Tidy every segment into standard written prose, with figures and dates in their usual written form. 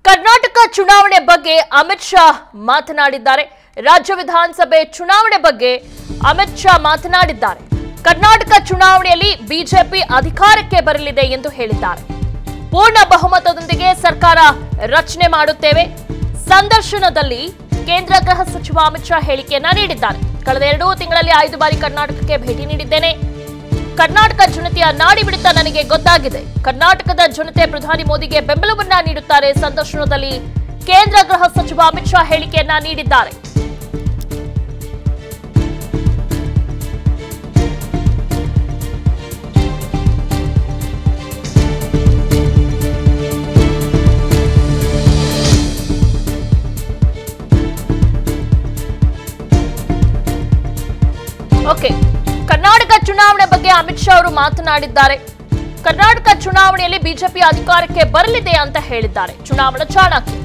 ಕರ್ನಾಟಕ ಚುನಾವಣೆ ಬಗ್ಗೆ ಅಮಿತ್ ಶಾ ಮಾತನಾಡಿದ್ದಾರೆ। ರಾಜ್ಯ ವಿಧಾನಸಭೆ ಚುನಾವಣೆ ಬಗ್ಗೆ ಅಮಿತ್ ಶಾ ಮಾತನಾಡಿದ್ದಾರೆ। ಕರ್ನಾಟಕ ಚುನಾವಣೆಯಲ್ಲಿ ಬಿಜೆಪಿ ಅಧಿಕಾರಕ್ಕೆ ಬರಲಿದೆ ಎಂದು ಹೇಳಿದ್ದಾರೆ। ಪೂರ್ಣ ಬಹುಮತದೊಂದಿಗೆ ಸರ್ಕಾರ ರಚನೆ ಮಾಡುತ್ತೇವೆ। ಸಂದರ್ಶನದಲ್ಲಿ ಕೇಂದ್ರ ಗೃಹ ಸಚಿವ ಅಮಿತ್ ಶಾ ಹೇಳಿಕೆಯನ್ನ ನೀಡಿದ್ದಾರೆ। ಕಳೆದ 2 ತಿಂಗಳಲ್ಲಿ 5 ಬಾರಿ ಕರ್ನಾಟಕಕ್ಕೆ ಭೇಟಿ ನೀಡಿದ್ದೇನೆ। ಕರ್ನಾಟಕ ಜನತೆಯ ನಾಡಿ ಬಿಡುತ್ತ ನನಗೆ ಗೊತ್ತಾಗಿದೆ। ಕರ್ನಾಟಕದ ಜನತೆ ಪ್ರಧಾನಿ ಮೋದಿಗೆ ಬೆಂಬಲವನ್ನ ನೀಡುತ್ತಾರೆ। ಸಂದರ್ಶನದಲ್ಲಿ ಕೇಂದ್ರ ಗೃಹ ಸಚಿವ ಅಮಿತ್ ಶಾ ಹೇಳಿಕೆಯನ್ನ ನೀಡಿದ್ದಾರೆ। ಓಕೆ, ಕರ್ನಾಟಕ ಚುನಾವಣೆ ಬಗ್ಗೆ ಅಮಿತ್ ಶಾ ಅವರು ಮಾತನಾಡಿದ್ದಾರೆ। ಕರ್ನಾಟಕ ಚುನಾವಣೆಯಲ್ಲಿ ಬಿಜೆಪಿ ಅಧಿಕಾರಕ್ಕೆ ಬರಲಿದೆ ಅಂತ ಹೇಳಿದ್ದಾರೆ। ಚುನಾವಣಾ ಚಾಣಕ್ಯ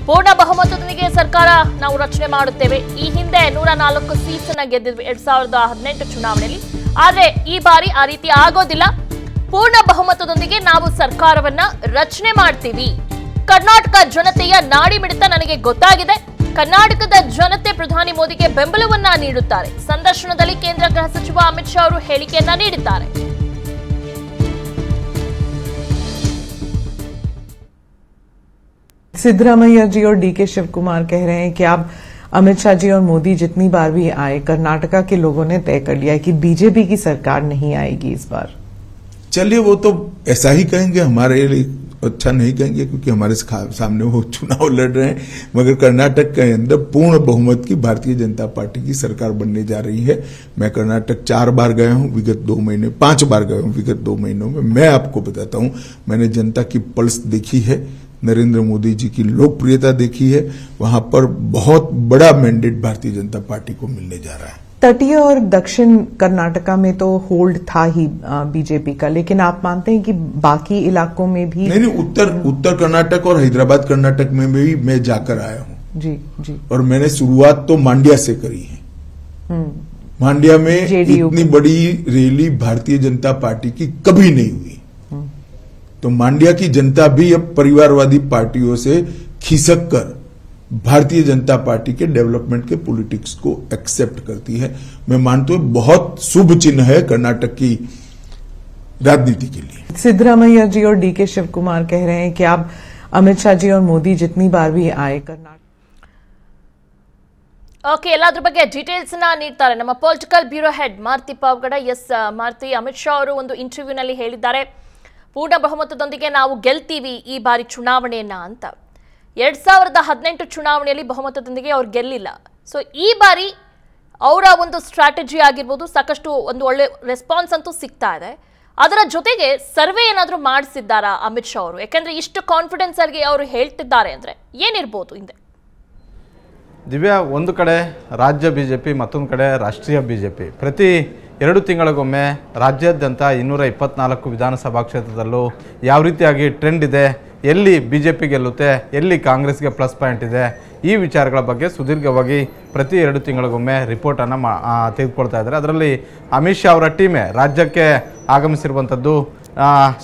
ಪೂರ್ಣ ಬಹುಮತದೊಂದಿಗೆ ಸರ್ಕಾರ ನಾವು ರಚನೆ ಮಾಡುತ್ತೇವೆ। ಈ ಹಿಂದೆ 104 ಸೀಟ್ಸ್ ಅನ್ನ ಗೆದ್ದಿದ್ವಿ 2018 ಚುನಾವಣೆಯಲ್ಲಿ, ಆದ್ರೆ ಈ ಬಾರಿ ಆ ರೀತಿ ಆಗೋದಿಲ್ಲ। ಪೂರ್ಣ ಬಹುಮತದೊಂದಿಗೆ ನಾವು ಸರ್ಕಾರವನ್ನ ರಚನೆ ಮಾಡ್ತೀವಿ। ಕರ್ನಾಟಕ ಜನತೆಯ ನಾಡಿ ಮಿಡಿತ ನನಗೆ ಗೊತ್ತಾಗಿದೆ। ಕರ್ನಾಟಕದ ಜನತೆ ಪ್ರಧಾನಿ ಮೋದಿಗೆ ಬೆಂಬಲವನ್ನ ನೀಡುತ್ತಾರೆ। ಸಂದರ್ಶನದಲ್ಲಿ ಕೇಂದ್ರ ಗೃಹ ಸಚಿವ ಅಮಿತ್ ಶಾ ಅವರು ಹೇಳಿಕೆಯನ್ನ ನೀಡಿದ್ದಾರೆ। सिद्धरामैया जी और डीके शिव कुमार कह रहे हैं कि आप अमित शाह जी और मोदी जितनी बार भी आए, कर्नाटका के लोगों ने तय कर लिया है कि बीजेपी की सरकार नहीं आएगी इस बार। चलिए, वो तो ऐसा ही कहेंगे, हमारे लिए अच्छा नहीं कहेंगे क्योंकि हमारे सामने वो चुनाव लड़ रहे हैं। मगर कर्नाटक के अंदर पूर्ण बहुमत की भारतीय जनता पार्टी की सरकार बनने जा रही है। मैं कर्नाटक 4 बार गया हूं विगत 2 महीने, 5 बार गया हूं विगत 2 महीनों में। मैं आपको बताता हूं, मैंने जनता की पल्स देखी है, नरेंद्र मोदी जी की लोकप्रियता देखी है। वहां पर बहुत बड़ा मैंडेट भारतीय जनता पार्टी को मिलने जा रहा है। तटीय और दक्षिण कर्नाटका में तो होल्ड था ही बीजेपी का, लेकिन आप मानते हैं कि बाकी इलाकों में भी? नहीं, उत्तर कर्नाटक और हैदराबाद कर्नाटक में भी मैं जाकर आया हूं। जी जी। और मैंने शुरुआत तो मांड्या से करी है। मांड्या में इतनी बड़ी रैली भारतीय जनता पार्टी की कभी नहीं हुई। तो मांड्या की जनता भी अब परिवारवादी पार्टियों से खिसक कर भारतीय जनता पार्टी के डेवलपमेंट के पॉलिटिक्स को एक्सेप्ट करती है। मैं मानता हूं बहुत शुभ चिन्ह है कर्नाटक की राजनीति के लिए। सिद्धरामैया जी और डीके शिव कुमार कह रहे हैं कि आप अमित शाह जी और मोदी जितनी बार भी आए कर्नाटक। ಓಕೆ, ಎಲ್ಲಾದ್ರ ಬಗ್ಗೆ ಡೀಟೇಲ್ಸ್ ನೀಡ್ತಾರೆ ನಮ್ಮ political bureau head Maruti Pavagada. S Maruti, Amit Shah ಅವರು ಒಂದು ಇಂಟರ್ವ್ಯೂನಲ್ಲಿ ಹೇಳಿದ್ದಾರೆ ಪೂರ್ಣ ಬಹುಮತದೊಂದಿಗೆ ನಾವು ಗೆಲ್ತೀವಿ ಈ ಬಾರಿ ಚುನಾವಣೆಯನ್ನ ಅಂತ। 2018 ಚುನಾವಣೆಯಲ್ಲಿ ಬಹುಮತದೊಂದಿಗೆ ಅವ್ರು ಗೆಲ್ಲಿಲ್ಲ। ಸೊ ಈ ಬಾರಿ ಅವರ ಒಂದು ಸ್ಟ್ರಾಟಜಿ ಆಗಿರ್ಬೋದು, ಸಾಕಷ್ಟು ಒಂದು ಒಳ್ಳೆ ರೆಸ್ಪಾನ್ಸ್ ಅಂತೂ ಸಿಗ್ತಾ ಇದೆ। ಅದರ ಜೊತೆಗೆ ಸರ್ವೆ ಏನಾದರೂ ಮಾಡಿಸಿದ್ದಾರಾ ಅಮಿತ್ ಶಾ ಅವರು? ಯಾಕಂದ್ರೆ ಇಷ್ಟು ಕಾನ್ಫಿಡೆನ್ಸ್ ಆಗಿ ಅವರು ಹೇಳ್ತಿದ್ದಾರೆ ಅಂದ್ರೆ ಏನಿರ್ಬೋದು ಹಿಂದೆ? ದಿವ್ಯಾ, ಒಂದು ಕಡೆ ರಾಜ್ಯ ಬಿಜೆಪಿ, ಮತ್ತೊಂದು ಕಡೆ ರಾಷ್ಟ್ರೀಯ ಬಿಜೆಪಿ ಪ್ರತಿ 2 ತಿಂಗಳಿಗೊಮ್ಮೆ ರಾಜ್ಯಾದ್ಯಂತ 224 ವಿಧಾನಸಭಾ ಕ್ಷೇತ್ರದಲ್ಲೂ ಯಾವ ರೀತಿಯಾಗಿ ಟ್ರೆಂಡ್ ಇದೆ, ಎಲ್ಲಿ ಬಿಜೆಪಿ ಗೆಲ್ಲುತ್ತೆ, ಎಲ್ಲಿ ಕಾಂಗ್ರೆಸ್ಗೆ ಪ್ಲಸ್ ಪಾಯಿಂಟ್ ಇದೆ, ಈ ವಿಚಾರಗಳ ಬಗ್ಗೆ ಸುದೀರ್ಘವಾಗಿ ಪ್ರತಿ 2 ತಿಂಗಳಿಗೊಮ್ಮೆ ರಿಪೋರ್ಟನ್ನು ತೆಗೆದುಕೊಳ್ತಾ ಇದ್ದಾರೆ। ಅದರಲ್ಲಿ ಅಮಿತ್ ಶಾ ಅವರ ಟೀಮೇ ರಾಜ್ಯಕ್ಕೆ ಆಗಮಿಸಿರುವಂಥದ್ದು।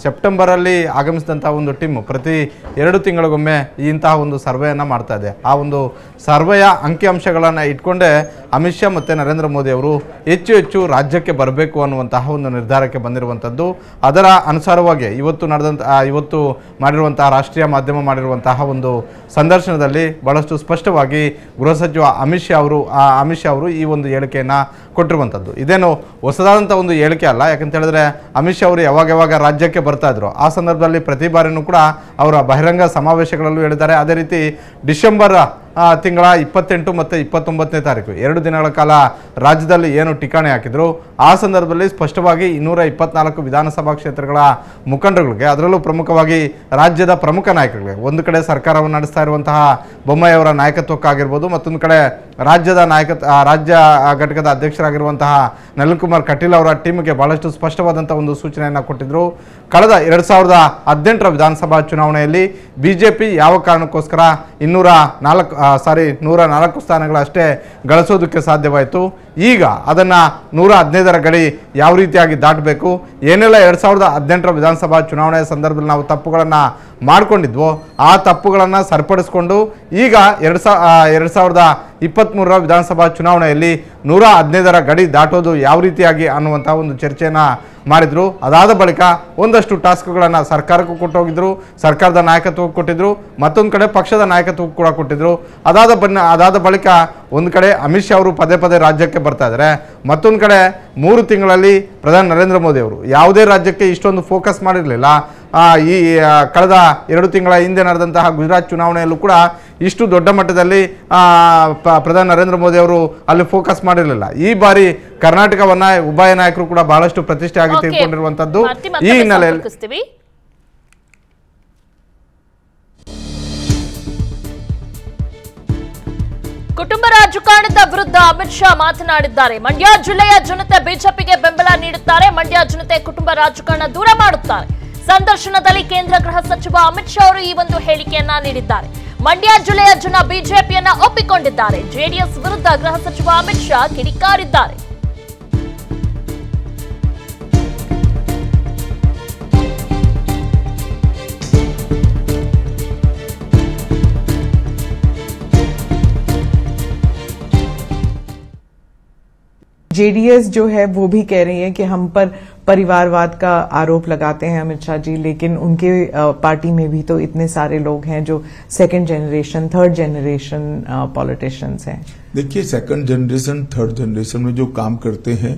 ಸೆಪ್ಟೆಂಬರಲ್ಲಿ ಆಗಮಿಸಿದಂಥ ಒಂದು ಟೀಮು ಪ್ರತಿ 2 ತಿಂಗಳಿಗೊಮ್ಮೆ ಇಂತಹ ಒಂದು ಸರ್ವೆಯನ್ನು ಮಾಡ್ತಾ ಇದೆ। ಆ ಒಂದು ಸರ್ವೆಯ ಅಂಕಿಅಂಶಗಳನ್ನು ಇಟ್ಕೊಂಡೇ ಅಮಿತ್ ಶಾ ಮತ್ತು ನರೇಂದ್ರ ಮೋದಿ ಅವರು ಹೆಚ್ಚು ರಾಜ್ಯಕ್ಕೆ ಬರಬೇಕು ಅನ್ನುವಂತಹ ಒಂದು ನಿರ್ಧಾರಕ್ಕೆ ಬಂದಿರುವಂಥದ್ದು। ಅದರ ಅನುಸಾರವಾಗಿ ಇವತ್ತು ಮಾಡಿರುವಂತಹ ರಾಷ್ಟ್ರೀಯ ಮಾಧ್ಯಮ ಮಾಡಿರುವಂತಹ ಒಂದು ಸಂದರ್ಶನದಲ್ಲಿ ಬಹಳಷ್ಟು ಸ್ಪಷ್ಟವಾಗಿ ಗೃಹ ಸಚಿವ ಅಮಿತ್ ಶಾ ಅವರು ಈ ಒಂದು ಹೇಳಿಕೆಯನ್ನು ಕೊಟ್ಟಿರುವಂಥದ್ದು। ಇದೇನು ಹೊಸದಾದಂಥ ಒಂದು ಹೇಳಿಕೆ ಅಲ್ಲ, ಯಾಕಂತ ಹೇಳಿದ್ರೆ ಅಮಿತ್ ಶಾ ಅವರು ಯಾವಾಗ ರಾಜ್ಯಕ್ಕೆ ಬರ್ತಾ ಇದ್ರು ಆ ಸಂದರ್ಭದಲ್ಲಿ ಪ್ರತಿ ಬಾರಿನೂ ಕೂಡ ಅವರ ಬಹಿರಂಗ ಸಮಾವೇಶಗಳಲ್ಲೂ ಹೇಳಿದ್ದಾರೆ। ಅದೇ ರೀತಿ ಡಿಸೆಂಬರ್ ತಿಂಗಳ 28 ಮತ್ತು 29ನೇ ತಾರೀಕು 2 ದಿನಗಳ ಕಾಲ ರಾಜ್ಯದಲ್ಲಿ ಏನು ಠಿಕಾಣೆ ಹಾಕಿದ್ರು ಆ ಸಂದರ್ಭದಲ್ಲಿ ಸ್ಪಷ್ಟವಾಗಿ 224 ವಿಧಾನಸಭಾ ಕ್ಷೇತ್ರಗಳ ಮುಖಂಡರುಗಳಿಗೆ, ಅದರಲ್ಲೂ ಪ್ರಮುಖವಾಗಿ ರಾಜ್ಯದ ಪ್ರಮುಖ ನಾಯಕರಿಗೆ, ಒಂದು ಕಡೆ ಸರ್ಕಾರವನ್ನು ನಡೆಸ್ತಾ ಇರುವಂತಹ ಬೊಮ್ಮಾಯಿ ಅವರ ನಾಯಕತ್ವಕ್ಕಾಗಿರ್ಬೋದು, ಮತ್ತೊಂದು ಕಡೆ ರಾಜ್ಯ ಘಟಕದ ಅಧ್ಯಕ್ಷರಾಗಿರುವಂತಹ ನಳಿನ್ ಕುಮಾರ್ ಕಟೀಲ್ ಅವರ ಟೀಮ್ಗೆ ಬಹಳಷ್ಟು ಸ್ಪಷ್ಟವಾದಂಥ ಒಂದು ಸೂಚನೆಯನ್ನು ಕೊಟ್ಟಿದ್ರು। ಕಳೆದ 2018 ವಿಧಾನಸಭಾ ಚುನಾವಣೆಯಲ್ಲಿ ಬಿಜೆಪಿ ಯಾವ ಕಾರಣಕ್ಕೋಸ್ಕರ 104 ಸ್ಥಾನಗಳಷ್ಟೇ ಗಳಿಸೋದಕ್ಕೆ ಸಾಧ್ಯವಾಯಿತು, ಈಗ ಅದನ್ನ 115ರ ಗಡಿ ಯಾವ ರೀತಿಯಾಗಿ ದಾಟಬೇಕು, ಏನೆಲ್ಲ 2018ರ ವಿಧಾನಸಭಾ ಚುನಾವಣೆಯ ಸಂದರ್ಭದಲ್ಲಿ ನಾವು ತಪ್ಪುಗಳನ್ನು ಮಾಡ್ಕೊಂಡಿದ್ವೋ ಆ ತಪ್ಪುಗಳನ್ನು ಸರಿಪಡಿಸ್ಕೊಂಡು ಈಗ 2023 ವಿಧಾನಸಭಾ ಚುನಾವಣೆಯಲ್ಲಿ 115ರ ಗಡಿ ದಾಟೋದು ಯಾವ ರೀತಿಯಾಗಿ ಅನ್ನುವಂಥ ಒಂದು ಚರ್ಚೆಯನ್ನು ಮಾಡಿದ್ರು. ಅದಾದ ಬಳಿಕ ಒಂದಷ್ಟು ಟಾಸ್ಕ್ಗಳನ್ನು ಸರ್ಕಾರಕ್ಕೂ ಕೊಟ್ಟೋಗಿದ್ರು, ಸರ್ಕಾರದ ನಾಯಕತ್ವಕ್ಕೆ ಕೊಟ್ಟಿದ್ರು, ಮತ್ತೊಂದು ಕಡೆ ಪಕ್ಷದ ನಾಯಕತ್ವಕ್ಕೂ ಕೂಡ ಕೊಟ್ಟಿದ್ರು. ಅದಾದ ಬಳಿಕ ಒಂದು ಕಡೆ ಅಮಿತ್ ಶಾ ಅವರು ಪದೇ ಪದೇ ರಾಜ್ಯಕ್ಕೆ ಬರ್ತಾ ಇದ್ದಾರೆ, ಮತ್ತೊಂದು ಕಡೆ 3 ತಿಂಗಳಲ್ಲಿ ಪ್ರಧಾನಿ ನರೇಂದ್ರ ಮೋದಿ ಅವರು ಯಾವುದೇ ರಾಜ್ಯಕ್ಕೆ ಇಷ್ಟೊಂದು ಫೋಕಸ್ ಮಾಡಿರಲಿಲ್ಲ. ಈ ಕಳೆದ 2 ತಿಂಗಳ ಹಿಂದೆ ನಡೆದಂತಹ ಗುಜರಾತ್ ಚುನಾವಣೆಯಲ್ಲೂ ಕೂಡ ಇಷ್ಟು ದೊಡ್ಡ ಮಟ್ಟದಲ್ಲಿ ಪ್ರಧಾನಿ ನರೇಂದ್ರ ಮೋದಿ ಅವರು ಅಲ್ಲಿ ಫೋಕಸ್ ಮಾಡಿರಲಿಲ್ಲ. ಈ ಬಾರಿ ಕರ್ನಾಟಕವನ್ನ ಉಭಯ ನಾಯಕರು ಕೂಡ ಬಹಳಷ್ಟು ಪ್ರತಿಷ್ಠೆ ಆಗಿ ತೆಗೆದುಕೊಂಡಿರುವಂತದ್ದು. ಈ ಹಿನ್ನೆಲೆಯಲ್ಲಿ ಕುಟುಂಬ ರಾಜಕಾರಣದ ವಿರುದ್ಧ ಅಮಿತ್ ಶಾ ಮಾತನಾಡಿದ್ದಾರೆ. ಮಂಡ್ಯ ಜಿಲ್ಲೆಯ ಜನತೆ ಬಿಜೆಪಿಗೆ ಬೆಂಬಲ ನೀಡುತ್ತಾರೆ, ಮಂಡ್ಯ ಜನತೆ ಕುಟುಂಬ ರಾಜಕಾರಣ ದೂರ ಮಾಡುತ್ತಾರೆ. ಸಂದರ್ಶನದಲ್ಲಿ ಕೇಂದ್ರ ಗೃಹ ಸಚಿವ ಅಮಿತ್ ಶಾ ಅವರು ಈ ಒಂದು ಹೇಳಿಕೆಯನ್ನ ನೀಡಿದ್ದಾರೆ. ಮಂಡ್ಯ ಜಿಲ್ಲೆಯ ಜನ ಬಿಜೆಪಿಯನ್ನ ಒಪ್ಪಿಕೊಂಡಿದ್ದಾರೆ. ಜೆಡಿಎಸ್ ವಿರುದ್ಧ ಗೃಹ ಸಚಿವ ಅಮಿತ್ ಶಾ ಕಿಡಿಕಾರಿದ್ದಾರೆ. जेडीएस जो है वो भी कह रही है कि हम पर परिवारवाद का आरोप लगाते हैं अमित शाह जी, लेकिन उनके पार्टी में भी तो इतने सारे लोग हैं जो second generation, third generation politicians हैं. देखिए, सेकंड जनरेशन, थर्ड जनरेशन में जो काम करते हैं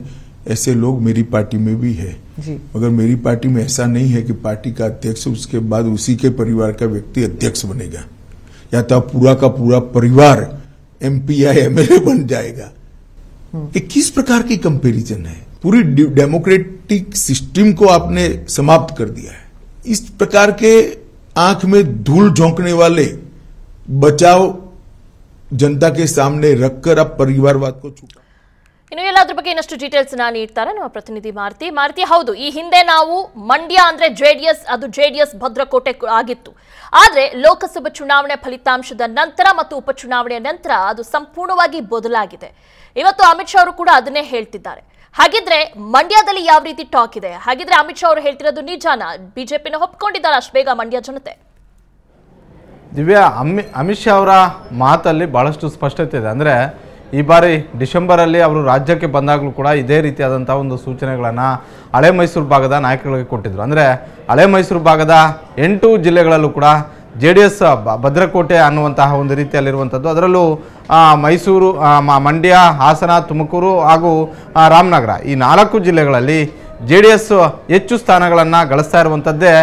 ऐसे लोग मेरी पार्टी में भी है जी. मगर मेरी पार्टी में ऐसा नहीं है कि पार्टी का अध्यक्ष उसके बाद उसी के परिवार का व्यक्ति अध्यक्ष बनेगा या तो पूरा का पूरा परिवार एमपी या एमएलए बन जाएगा. ये किस प्रकार की कंपैरिजन है? पूरी डेमोक्रेटिक सिस्टम को आपने समाप्त कर दिया है. इस प्रकार के आंख में धूल झोंकने वाले बचाव जनता के सामने रखकर आप परिवारवाद को छुपा. ಇನ್ನು ಎಲ್ಲಾದ್ರ ಬಗ್ಗೆ ಇನ್ನಷ್ಟು ಡೀಟೇಲ್ಸ್ ನೀಡ್ತಾರೆ ನಮ್ಮ ಪ್ರತಿನಿಧಿ ಮಾರುತಿ. ಹೌದು, ಈ ಹಿಂದೆ ನಾವು ಮಂಡ್ಯ ಅಂದ್ರೆ ಜೆಡಿಎಸ್ ಭದ್ರಕೋಟೆ ಆಗಿತ್ತು. ಆದ್ರೆ ಲೋಕಸಭಾ ಚುನಾವಣೆ ಫಲಿತಾಂಶದ ನಂತರ ಮತ್ತು ಉಪಚುನಾವಣೆಯ ನಂತರ ಅದು ಸಂಪೂರ್ಣವಾಗಿ ಬದಲಾಗಿದೆ. ಇವತ್ತು ಅಮಿತ್ ಶಾ ಅವರು ಕೂಡ ಅದನ್ನೇ ಹೇಳ್ತಿದ್ದಾರೆ. ಹಾಗಿದ್ರೆ ಮಂಡ್ಯದಲ್ಲಿ ಯಾವ ರೀತಿ ಟಾಕ್ ಇದೆ? ಹಾಗಿದ್ರೆ ಅಮಿತ್ ಶಾ ಅವರು ಹೇಳ್ತಿರೋದು ನಿಜಾನಾ? ಬಿಜೆಪಿನ ಒಪ್ಪಿಕೊಂಡಿದ್ದಾರೆ ಅಷ್ಟು ಬೇಗ ಮಂಡ್ಯ ಜನತೆ? ದಿವ್ಯಾ, ಅಮಿತ್ ಶಾ ಅವರ ಮಾತಲ್ಲಿ ಬಹಳಷ್ಟು ಸ್ಪಷ್ಟತೆ ಇದೆ. ಅಂದರೆ ಈ ಬಾರಿ ಡಿಸೆಂಬರಲ್ಲಿ ಅವರು ರಾಜ್ಯಕ್ಕೆ ಬಂದಾಗಲೂ ಕೂಡ ಇದೇ ರೀತಿಯಾದಂಥ ಒಂದು ಸೂಚನೆಗಳನ್ನು ಹಳೆ ಮೈಸೂರು ಭಾಗದ ನಾಯಕರಿಗೆ ಕೊಟ್ಟಿದ್ರು. ಅಂದರೆ ಹಳೆ ಮೈಸೂರು ಭಾಗದ 8 ಜಿಲ್ಲೆಗಳಲ್ಲೂ ಕೂಡ JDS ಭದ್ರಕೋಟೆ ಅನ್ನುವಂತಹ ಒಂದು ರೀತಿಯಲ್ಲಿರುವಂಥದ್ದು. ಅದರಲ್ಲೂ ಮೈಸೂರು, ಮಂಡ್ಯ, ಹಾಸನ, ತುಮಕೂರು ಹಾಗೂ ರಾಮನಗರ ಈ 4 ಜಿಲ್ಲೆಗಳಲ್ಲಿ JDS ಹೆಚ್ಚು ಸ್ಥಾನಗಳನ್ನು ಗಳಿಸ್ತಾ ಇರುವಂಥದ್ದೇ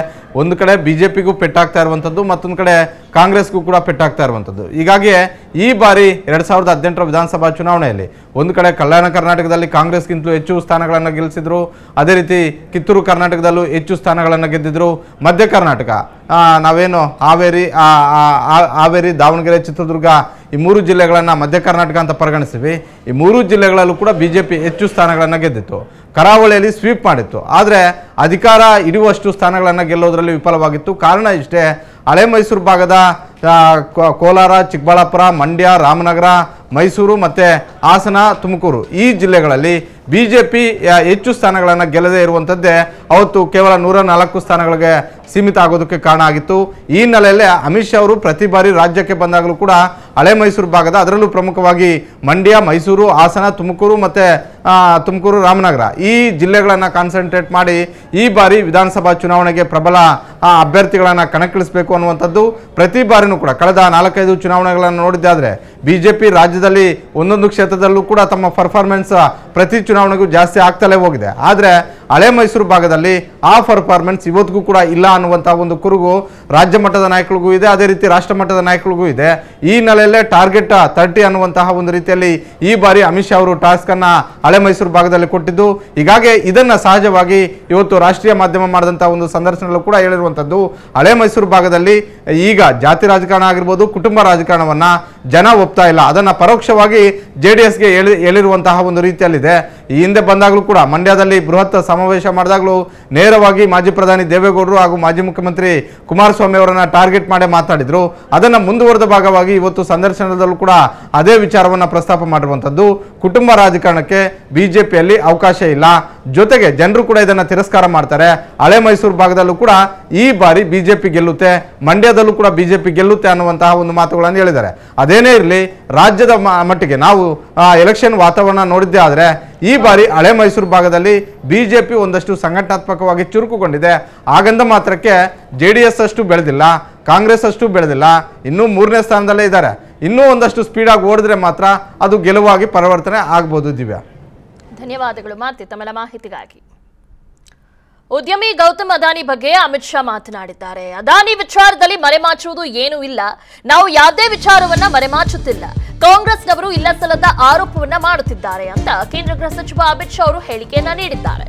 ಒಂದು ಕಡೆ ಬಿಜೆಪಿಗೂ ಪೆಟ್ಟಾಗ್ತಾ ಇರುವಂಥದ್ದು, ಮತ್ತೊಂದು ಕಡೆ ಕಾಂಗ್ರೆಸ್ಗೂ ಕೂಡ ಪೆಟ್ಟಾಗ್ತಾ ಇರುವಂಥದ್ದು. ಹೀಗಾಗಿ ಈ ಬಾರಿ 2018ರ ವಿಧಾನಸಭಾ ಚುನಾವಣೆಯಲ್ಲಿ ಒಂದು ಕಡೆ ಕಲ್ಯಾಣ ಕರ್ನಾಟಕದಲ್ಲಿ ಕಾಂಗ್ರೆಸ್ಗಿಂತಲೂ ಹೆಚ್ಚು ಸ್ಥಾನಗಳನ್ನು ಗೆಲ್ಲಿಸಿದ್ರು, ಅದೇ ರೀತಿ ಕಿತ್ತೂರು ಕರ್ನಾಟಕದಲ್ಲೂ ಹೆಚ್ಚು ಸ್ಥಾನಗಳನ್ನು ಗೆದ್ದಿದ್ರು. ಮಧ್ಯ ಕರ್ನಾಟಕ ನಾವೇನು ಹಾವೇರಿ, ದಾವಣಗೆರೆ, ಚಿತ್ರದುರ್ಗ ಈ 3 ಜಿಲ್ಲೆಗಳನ್ನು ಮಧ್ಯ ಕರ್ನಾಟಕ ಅಂತ ಪರಿಗಣಿಸ್ತೀವಿ. ಈ 3 ಜಿಲ್ಲೆಗಳಲ್ಲೂ ಕೂಡ ಬಿಜೆಪಿ ಹೆಚ್ಚು ಸ್ಥಾನಗಳನ್ನು ಗೆದ್ದಿತ್ತು. ಕರಾವಳಿಯಲ್ಲಿ ಸ್ವೀಪ್ ಮಾಡಿತ್ತು, ಆದರೆ ಅಧಿಕಾರ ಇಡುವಷ್ಟು ಸ್ಥಾನಗಳನ್ನು ಗೆಲ್ಲೋದ್ರಲ್ಲಿ ವಿಫಲವಾಗಿತ್ತು. ಕಾರಣ ಇಷ್ಟೇ, ಹಳೆ ಮೈಸೂರು ಭಾಗದ ಕೋಲಾರ, ಚಿಕ್ಕಬಳ್ಳಾಪುರ, ಮಂಡ್ಯ, ರಾಮನಗರ, ಮೈಸೂರು ಮತ್ತು ಹಾಸನ, ತುಮಕೂರು ಈ ಜಿಲ್ಲೆಗಳಲ್ಲಿ ಬಿಜೆಪಿ ಹೆಚ್ಚು ಸ್ಥಾನಗಳನ್ನು ಗೆಲ್ಲದೇ ಇರುವಂಥದ್ದೇ ಅವತ್ತು ಕೇವಲ 104 ಸ್ಥಾನಗಳಿಗೆ ಸೀಮಿತ ಆಗೋದಕ್ಕೆ ಕಾರಣ ಆಗಿತ್ತು. ಈ ಹಿನ್ನೆಲೆಯಲ್ಲಿ ಅಮಿತ್ ಶಾ ಅವರು ಪ್ರತಿ ಬಾರಿ ರಾಜ್ಯಕ್ಕೆ ಬಂದಾಗಲೂ ಕೂಡ ಹಳೆ ಮೈಸೂರು ಭಾಗದ, ಅದರಲ್ಲೂ ಪ್ರಮುಖವಾಗಿ ಮಂಡ್ಯ, ಮೈಸೂರು, ಹಾಸನ, ತುಮಕೂರು ಮತ್ತು ರಾಮನಗರ ಈ ಜಿಲ್ಲೆಗಳನ್ನು ಕಾನ್ಸಂಟ್ರೇಟ್ ಮಾಡಿ ಈ ಬಾರಿ ವಿಧಾನಸಭಾ ಚುನಾವಣೆಗೆ ಪ್ರಬಲ ಅಭ್ಯರ್ಥಿಗಳನ್ನು ಕಣಕ್ಕಿಳಿಸಬೇಕು ಅನ್ನುವಂಥದ್ದು ಪ್ರತಿ ಬಾರಿನೂ ಕೂಡ ಕಳೆದ 4-5 ಚುನಾವಣೆಗಳನ್ನು ನೋಡಿದ್ದಾದರೆ ಬಿಜೆಪಿ ರಾಜ್ಯದಲ್ಲಿ ಒಂದೊಂದು ಕ್ಷೇತ್ರದಲ್ಲೂ ಕೂಡ ತಮ್ಮ ಪರ್ಫಾರ್ಮೆನ್ಸ್ ಪ್ರತಿ ಚುನಾವಣೆಗೂ ಜಾಸ್ತಿ ಆಗ್ತಲೇ ಹೋಗಿದೆ. ಆದರೆ ಹಳೆ ಮೈಸೂರು ಭಾಗದಲ್ಲಿ ಆ ಪರ್ಫಾರ್ಮೆನ್ಸ್ ಇವತ್ತಿಗೂ ಕೂಡ ಇಲ್ಲ ಅನ್ನುವಂಥ ಒಂದು ಕುರುಗು ರಾಜ್ಯ ಮಟ್ಟದ ನಾಯಕರಿಗೂ ಇದೆ, ಅದೇ ರೀತಿ ರಾಷ್ಟ್ರ ಮಟ್ಟದ ನಾಯಕರಿಗೂ ಇದೆ. ಈ ಹಿನ್ನೆಲೆಯಲ್ಲೇ ಟಾರ್ಗೆಟ್ 30 ಅನ್ನುವಂತಹ ಒಂದು ರೀತಿಯಲ್ಲಿ ಈ ಬಾರಿ ಅಮಿತ್ ಶಾ ಅವರು ಟಾಸ್ಕ್ ಅನ್ನ ಹಳೆ ಮೈಸೂರು ಭಾಗದಲ್ಲಿ ಕೊಟ್ಟಿದ್ದು. ಹೀಗಾಗಿ ಇದನ್ನ ಸಹಜವಾಗಿ ಇವತ್ತು ರಾಷ್ಟ್ರೀಯ ಮಾಧ್ಯಮ ಮಾಡಿದಂತಹ ಒಂದು ಸಂದರ್ಶನದಲ್ಲೂ ಕೂಡ ಹೇಳಿರುವಂತದ್ದು, ಹಳೆ ಮೈಸೂರು ಭಾಗದಲ್ಲಿ ಈಗ ಜಾತಿ ರಾಜಕಾರಣ ಆಗಿರ್ಬೋದು, ಕುಟುಂಬ ರಾಜಕಾರಣವನ್ನ ಜನ ಒಪ್ತಾ ಇಲ್ಲ, ಅದನ್ನ ಪರೋಕ್ಷವಾಗಿ JDSಗೆ ಹೇಳಿರುವಂತಹ ಒಂದು ರೀತಿಯಲ್ಲಿದೆ. ಈ ಹಿಂದೆ ಬಂದಾಗಲೂ ಕೂಡ ಮಂಡ್ಯದಲ್ಲಿ ಬೃಹತ್ ಸಮಾವೇಶ ಮಾಡಿದಾಗಲೂ ನೇರವಾಗಿ ಮಾಜಿ ಪ್ರಧಾನಿ ದೇವೇಗೌಡರು ಹಾಗೂ ಮಾಜಿ ಮುಖ್ಯಮಂತ್ರಿ ಕುಮಾರಸ್ವಾಮಿ ಅವರನ್ನ ಟಾರ್ಗೆಟ್ ಮಾಡಿ ಮಾತಾಡಿದ್ರು. ಅದನ್ನು ಮುಂದುವರೆದ ಭಾಗವಾಗಿ ಇವತ್ತು ಸಂದರ್ಶನದಲ್ಲೂ ಕೂಡ ಅದೇ ವಿಚಾರವನ್ನು ಪ್ರಸ್ತಾಪ ಮಾಡಿರುವಂಥದ್ದು. ಕುಟುಂಬ ರಾಜಕಾರಣಕ್ಕೆ ಬಿಜೆಪಿಯಲ್ಲಿ ಅವಕಾಶ ಇಲ್ಲ, ಜೊತೆಗೆ ಜನರು ಕೂಡ ಇದನ್ನು ತಿರಸ್ಕಾರ ಮಾಡ್ತಾರೆ. ಹಳೆ ಮೈಸೂರು ಭಾಗದಲ್ಲೂ ಕೂಡ ಈ ಬಾರಿ ಬಿಜೆಪಿ ಗೆಲ್ಲುತ್ತೆ, ಮಂಡ್ಯದಲ್ಲೂ ಕೂಡ ಬಿಜೆಪಿ ಗೆಲ್ಲುತ್ತೆ ಅನ್ನುವಂತಹ ಒಂದು ಮಾತುಗಳನ್ನು ಹೇಳಿದ್ದಾರೆ. ಅದೇನೇ ಇರಲಿ, ರಾಜ್ಯದ ಮಟ್ಟಿಗೆ ನಾವು ಎಲೆಕ್ಷನ್ ವಾತಾವರಣ ನೋಡಿದ್ದೇ ಆದರೆ ಈ ಬಾರಿ ಹಳೆ ಮೈಸೂರು ಭಾಗದಲ್ಲಿ ಬಿಜೆಪಿ ಒಂದಷ್ಟು ಸಂಘಟನಾತ್ಮಕವಾಗಿ ಚುರುಕುಗೊಂಡಿದೆ. ಹಾಗಂದ ಮಾತ್ರಕ್ಕೆ JDS ಅಷ್ಟು ಬೆಳೆದಿಲ್ಲ, ಕಾಂಗ್ರೆಸ್ ಅಷ್ಟು ಬೆಳೆದಿಲ್ಲ, ಇನ್ನೂ 3ನೇ ಸ್ಥಾನದಲ್ಲೇ ಇದ್ದಾರೆ. ಇನ್ನೂ ಒಂದಷ್ಟು ಸ್ಪೀಡಾಗಿ ಓಡಿದ್ರೆ ಮಾತ್ರ ಅದು ಗೆಲುವಾಗಿ ಪರಿವರ್ತನೆ ಆಗ್ಬೋದು. ದಿವ್ಯಾ, ಧನ್ಯವಾದಗಳು ಮಾತಿ ತಮ್ಮೆಲ್ಲ ಮಾಹಿತಿಗಾಗಿ. ಉದ್ಯಮಿ ಗೌತಮ್ ಅದಾನಿ ಬಗ್ಗೆ ಅಮಿತ್ ಶಾ ಮಾತನಾಡಿದ್ದಾರೆ. ಅದಾನಿ ವಿಚಾರದಲ್ಲಿ ಮರೆಮಾಚುವುದು ಏನೂ ಇಲ್ಲ, ನಾವು ಯಾವುದೇ ವಿಚಾರವನ್ನ ಮರೆಮಾಚುತ್ತಿಲ್ಲ, ಕಾಂಗ್ರೆಸ್ನವರು ಇಲ್ಲಸಲ್ಲದ ಆರೋಪವನ್ನ ಮಾಡುತ್ತಿದ್ದಾರೆ ಅಂತ ಕೇಂದ್ರ ಗೃಹ ಸಚಿವ ಅಮಿತ್ ಶಾ ಅವರು ಹೇಳಿಕೆಯನ್ನ ನೀಡಿದ್ದಾರೆ.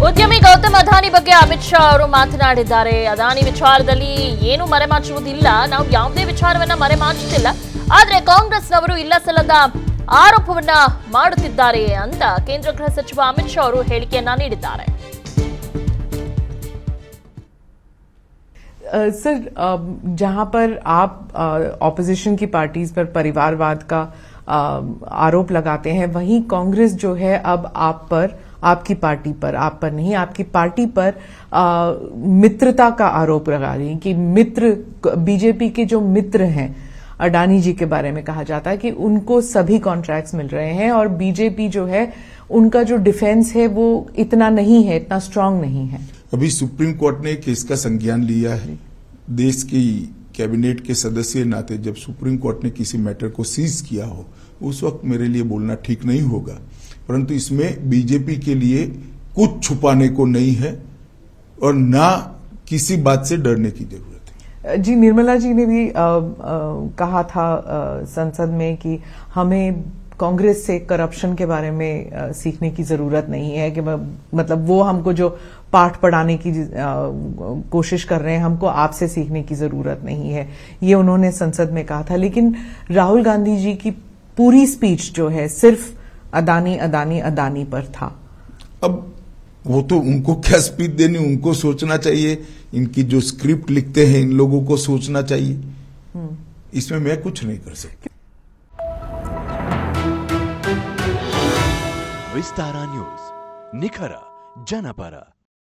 ಉದ್ಯಮಿ ಗೌತಮ್ ಅದಾನಿ ಬಗ್ಗೆ ಅಮಿತ್ ಶಾ ಅವರು ಮಾತನಾಡಿದ್ದಾರೆ. ಅದಾನಿ ವಿಚಾರದಲ್ಲಿ ಏನು ಮರೆಮಾಚುವುದಿಲ್ಲ, ನಾವು ಯಾವುದೇ ವಿಚಾರವನ್ನ ಮರೆಮಾಚುತ್ತಿಲ್ಲ, ಆದ್ರೆ ಕಾಂಗ್ರೆಸ್ನವರು ಇಲ್ಲಸಲ್ಲದ ಆರೋಪವನ್ನ ಮಾಡುತ್ತಿದ್ದಾರೆ ಅಂತ ಕೇಂದ್ರ ಗೃಹ ಸಚಿವ ಅಮಿತ್ ಶಾ ಅವರು ಹೇಳಿಕೆಯನ್ನ ನೀಡಿದ್ದಾರೆ. सर, जहां पर आप ऑपोजिशन की पार्टीज पर परिवारवाद का आरोप लगाते हैं, वहीं कांग्रेस जो है अब आप पर, आपकी पार्टी पर, आप पर नहीं, आपकी पार्टी पर मित्रता का आरोप लगा रही है कि मित्र, बीजेपी के जो मित्र हैं अडानी जी के बारे में कहा जाता है कि उनको सभी कॉन्ट्रैक्ट्स मिल रहे हैं और बीजेपी जो है उनका जो डिफेंस है वो इतना नहीं है, इतना स्ट्रांग नहीं है. अभी सुप्रीम कोर्ट ने केस का संज्ञान लिया है. देश की कैबिनेट के सदस्य नाते जब सुप्रीम कोर्ट ने किसी मैटर को सीज किया हो, उस वक्त मेरे लिए बोलना ठीक नहीं होगा, परंतु इसमें बीजेपी के लिए कुछ छुपाने को नहीं है और ना किसी बात से डरने की जरूरत है. जी, निर्मला जी ने भी कहा था संसद में कि हमें कांग्रेस से करप्शन के बारे में सीखने की जरूरत नहीं है, कि मतलब वो हमको जो पाठ पढ़ाने की कोशिश कर रहे हैं, हमको आपसे सीखने की जरूरत नहीं है, ये उन्होंने संसद में कहा था. लेकिन राहुल गांधी जी की पूरी स्पीच जो है सिर्फ अदानी अदानी अदानी पर था. अब वो तो उनको क्या स्पीच देनी, उनको सोचना चाहिए. इनकी जो स्क्रिप्ट लिखते हैं इन लोगों को सोचना चाहिए. इसमें मैं कुछ नहीं कर सकती. विस्तारा न्यूज, निखर जनपರ.